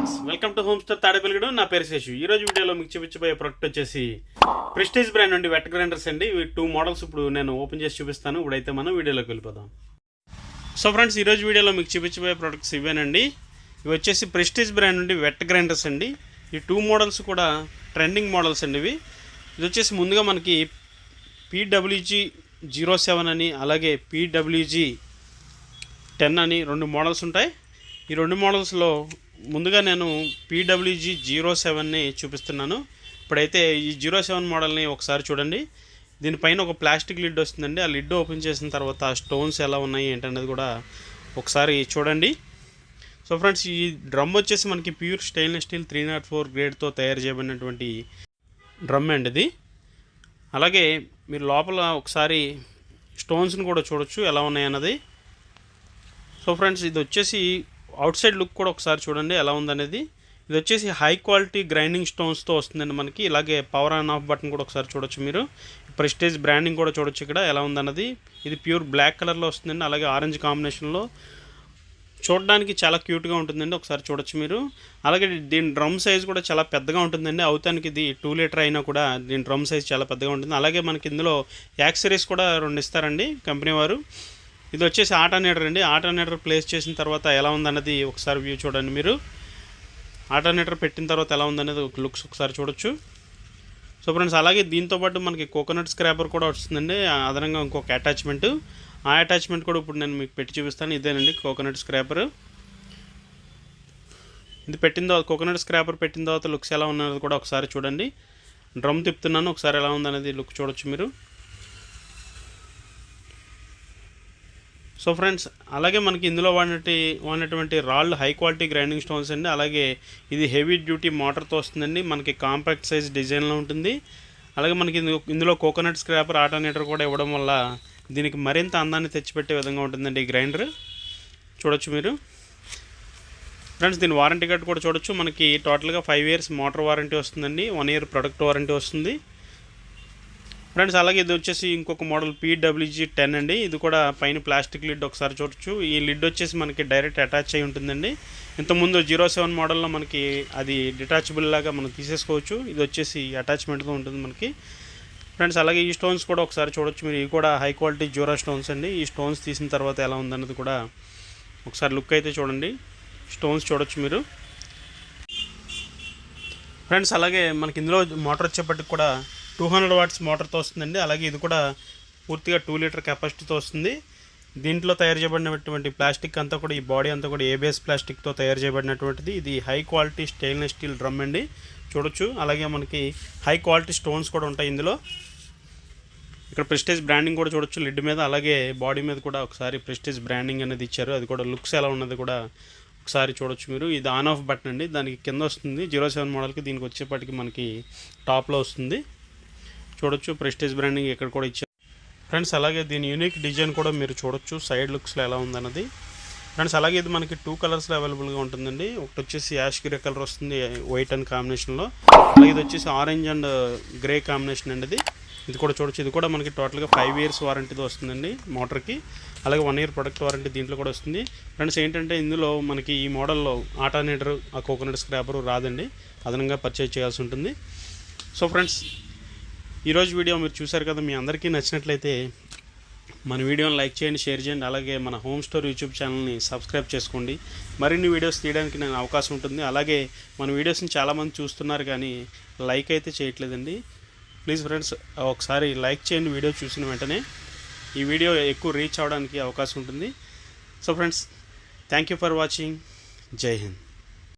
Friends, welcome to Homestore Tadepalligudem. నా పేరు శేషు. ఈ రోజు వీడియోలో మీకు చూపించబోయే ప్రొడక్ట్ వచ్చేసి ప్రెస్టీజ్ బ్రాండ్ నుండి వెట్ గ్రైండర్స్ అండి. ఇవి 2 మోడల్స్ ఇప్పుడు నేను ఓపెన్ చేసి చూపిస్తాను. ఇప్పుడైతే మనం వీడియోలోకి వెళ్ళిపోదాం. సో ఫ్రెండ్స్, ఈరోజు వీడియోలో మీకు చూపించబోయే ప్రొడక్ట్స్ ఇవేనండి. ఇవి వచ్చేసి ప్రెస్టీజ్ బ్రాండ్ నుండి వెట్ గ్రైండర్స్ అండి. ఈ 2 మోడల్స్ కూడా ట్రెండింగ్ మోడల్స్ అండి. ఇది వచ్చేసి ముందుగా మనకి PWG07 అని అలాగే PWG10 అని 2 మోడల్స్ ఉంటాయి. ఈ 2 మోడల్స్లో ముందుగా నేను PWG07ని చూపిస్తున్నాను. ఇప్పుడైతే ఈ 07 మోడల్ని ఒకసారి చూడండి. దీనిపైన ఒక ప్లాస్టిక్ లిడ్ వస్తుందండి. ఆ లిడ్ ఓపెన్ చేసిన తర్వాత స్టోన్స్ ఎలా ఉన్నాయి ఏంటనేది కూడా ఒకసారి చూడండి. సో ఫ్రెండ్స్, ఈ డ్రమ్ వచ్చేసి మనకి ప్యూర్ స్టెయిన్లెస్ స్టీల్ 304 గ్రేడ్తో తయారు చేయబడినటువంటి డ్రమ్ అండి ఇది. అలాగే మీరు లోపల ఒకసారి స్టోన్స్ని కూడా చూడొచ్చు ఎలా ఉన్నాయన్నది. సో ఫ్రెండ్స్, ఇది వచ్చేసి అవుట్ సైడ్ లుక్ కూడా ఒకసారి చూడండి ఎలా ఉందనేది. ఇది వచ్చేసి హై క్వాలిటీ గ్రైండింగ్ స్టోన్స్తో వస్తుందండి మనకి. ఇలాగే పవర్ ఆన్ ఆఫ్ బటన్ కూడా ఒకసారి చూడొచ్చు. మీరు ప్రెస్టీజ్ బ్రాండింగ్ కూడా చూడొచ్చు ఇక్కడ ఎలా ఉందన్నది. ఇది ప్యూర్ బ్లాక్ కలర్లో వస్తుందండి. అలాగే ఆరెంజ్ కాంబినేషన్లో చూడడానికి చాలా క్యూట్గా ఉంటుందండి. ఒకసారి చూడొచ్చు మీరు. అలాగే దీని డ్రమ్ సైజ్ కూడా చాలా పెద్దగా ఉంటుందండి. అవుతానికి ఇది 2 లీటర్ అయినా కూడా దీని డ్రమ్ సైజ్ చాలా పెద్దగా ఉంటుంది. అలాగే మనకి ఇందులో యాక్సరీస్ కూడా 2 ఇస్తారండి కంపెనీ వారు. ఇది వచ్చేసి ఆల్టర్నేటర్ అండి. ఆల్టర్నేటర్ ప్లేస్ చేసిన తర్వాత ఎలా ఉందన్నది ఒకసారి వ్యూ చూడండి మీరు. ఆల్టర్నేటర్ పెట్టిన తర్వాత ఎలా ఉందనేది ఒక లుక్స్ ఒకసారి చూడొచ్చు. సో ఫ్రెండ్స్, అలాగే దీంతోపాటు మనకి కోకోనట్ స్క్రాపర్ కూడా వస్తుందండి. అదనంగా ఇంకొక అటాచ్మెంట్. ఆ అటాచ్మెంట్ కూడా ఇప్పుడు నేను మీకు పెట్టి చూపిస్తాను. ఇదేనండి కోకోనట్ స్క్రాపర్. ఇది పెట్టిన తర్వాత కోకోనట్ స్క్రాపర్ పెట్టిన తర్వాత లుక్స్ ఎలా ఉన్నది కూడా ఒకసారి చూడండి. డ్రమ్ తిప్పుతున్నాను, ఒకసారి ఎలా ఉందనేది లుక్ చూడొచ్చు మీరు. సో ఫ్రెండ్స్, అలాగే మనకి ఇందులో వాడినటువంటి రాళ్ళు హై క్వాలిటీ గ్రైండింగ్ స్టోన్స్ అండి. అలాగే ఇది హెవీ డ్యూటీ మోటార్తో వస్తుందండి. మనకి కాంపాక్ట్ సైజ్ డిజైన్లో ఉంటుంది. అలాగే మనకి ఇందులో కోకోనట్ స్క్రాపర్ ఆల్టర్నేటర్ కూడా ఇవ్వడం వల్ల దీనికి మరింత అందాన్ని తెచ్చిపెట్టే విధంగా ఉంటుందండి ఈ గ్రైండర్. చూడొచ్చు మీరు. ఫ్రెండ్స్, దీని వారంటీ కార్డ్ కూడా చూడొచ్చు. మనకి టోటల్గా 5 ఇయర్స్ మోటార్ వారంటీ వస్తుందండి. 1 ఇయర్ ప్రొడక్ట్ వారంటీ వస్తుంది ఫ్రెండ్స్. అలాగే ఇది వచ్చేసి ఇంకొక మోడల్ PWG10 అండి. ఇది కూడా పైన ప్లాస్టిక్ లిడ్ ఒకసారి చూడొచ్చు. ఈ లిడ్ వచ్చేసి మనకి డైరెక్ట్ అటాచ్ అయి ఉంటుందండి. ఇంతకుముందు 07 మోడల్లో మనకి అది డిటాచబుల్ లాగా మనం తీసేసుకోవచ్చు. ఇది వచ్చేసి అటాచ్మెంట్తో ఉంటుంది మనకి ఫ్రెండ్స్. అలాగే ఈ స్టోన్స్ కూడా ఒకసారి చూడొచ్చు మీరు. ఇవి కూడా హై క్వాలిటీ జ్యూరా స్టోన్స్ అండి. ఈ స్టోన్స్ తీసిన తర్వాత ఎలా ఉందన్నది కూడా ఒకసారి లుక్ అయితే చూడండి. స్టోన్స్ చూడొచ్చు మీరు ఫ్రెండ్స్. అలాగే మనకి ఇందులో మోటార్ వచ్చేప్పటికి కూడా 200 వాట్స్ మోటార్తో వస్తుందండి. అలాగే ఇది కూడా పూర్తిగా 2 లీటర్ కెపాసిటీతో వస్తుంది. దీంట్లో తయారు చేయబడినటువంటి ప్లాస్టిక్ అంతా కూడా ఈ బాడీ అంతా కూడా ABS ప్లాస్టిక్తో తయారు చేయబడినటువంటిది. ఇది high quality stainless steel drum అండి. చూడొచ్చు. అలాగే మనకి హై క్వాలిటీ స్టోన్స్ కూడా ఉంటాయి ఇందులో. ఇక్కడ ప్రెస్టీజ్ బ్రాండింగ్ కూడా చూడొచ్చు లిడ్ మీద. అలాగే బాడీ మీద కూడా ఒకసారి ప్రెస్టీజ్ బ్రాండింగ్ అనేది ఇచ్చారు. అది కూడా లుక్స్ ఎలా ఉన్నది కూడా ఒకసారి చూడొచ్చు మీరు. ఇది ఆన్ ఆఫ్ బటన్ అండి. దానికి కింద వస్తుంది 07 మోడల్కి. దీనికి వచ్చేప్పటికి మనకి టాప్లో వస్తుంది. చూడొచ్చు ప్రెస్టీజ్ బ్రాండింగ్ ఇక్కడ కూడా ఇచ్చారు ఫ్రెండ్స్. అలాగే దీని యూనిక్ డిజైన్ కూడా మీరు చూడొచ్చు సైడ్ లుక్స్లో ఎలా ఉందన్నది ఫ్రెండ్స్. అలాగే ఇది మనకి 2 కలర్స్లో అవైలబుల్గా ఉంటుందండి. ఒకటి వచ్చేసి యాష్ గ్రే కలర్ వస్తుంది వైట్ అండ్ కాంబినేషన్లో. అలాగే ఇది వచ్చేసి ఆరెంజ్ అండ్ గ్రే కాంబినేషన్ అండి. ఇది కూడా చూడొచ్చు. ఇది కూడా మనకి టోటల్గా 5 ఇయర్స్ వారంటీతో వస్తుందండి మోటార్కి. అలాగే 1 ఇయర్ ప్రొడక్ట్ వారంటీ దీంట్లో కూడా వస్తుంది ఫ్రెండ్స్. ఏంటంటే ఇందులో మనకి ఈ మోడల్లో ఆల్టర్నేటర్ ఆ కోకోనట్ స్క్రాపర్ రాదండి. అదనంగా పర్చేజ్ చేయాల్సి ఉంటుంది. సో ఫ్రెండ్స్, ఈరోజు వీడియో మీరు చూసారు కదా. మీ అందరికీ నచ్చినట్లయితే మన వీడియోని లైక్ చేయండి, షేర్ చేయండి. అలాగే మన హోమ్ స్టోర్ యూట్యూబ్ ఛానల్ని సబ్స్క్రైబ్ చేసుకోండి. మరిన్ని వీడియోస్ తీయడానికి నేను అవకాశం ఉంటుంది. అలాగే మన వీడియోస్ని చాలామంది చూస్తున్నారు కానీ లైక్ అయితే చేయట్లేదండి. ప్లీజ్ ఫ్రెండ్స్, ఒకసారి లైక్ చేయండి. వీడియో చూసిన వెంటనే ఈ వీడియో ఎక్కువ రీచ్ అవ్వడానికి అవకాశం ఉంటుంది. So friends, thank you for watching. జై హింద్.